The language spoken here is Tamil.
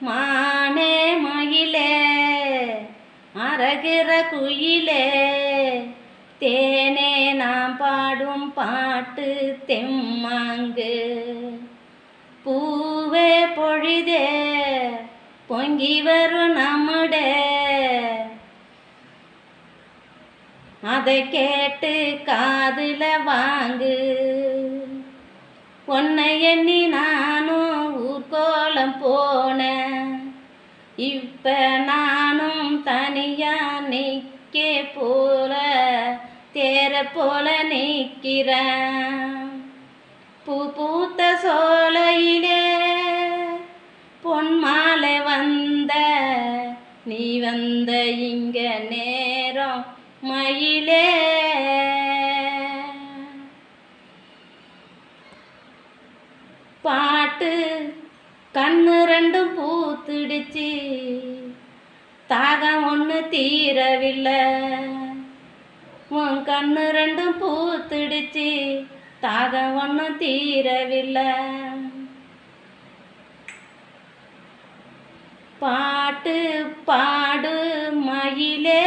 மானே மயிலே அரகிற குயிலே தேனே நாம் பாடும் பாட்டு தெம்மாங்கு பூவே பொழிதே பொங்கி வரும் நம்முடே அதை கேட்டு காதுல வாங்கு உன்னை எண்ணி நானும் ஊர்கோலம் போனேன் இப்ப நானும் தனியா நிற்க போல தேர போல நிற்கிறேன் பூ பூத்த சோலையிலே பொன் மாலை வந்த நீ வந்த இங்க நேரம் மயிலே பாட்டு கண்ணு ரெண்டும் பூத்துடுச்சு தாகம் ஒன்று தீரவில்லை உன் கண்ணு ரெண்டும் பூத்துடுச்சு தாகம் ஒன்று தீரவில்லை பாட்டு பாடு மயிலே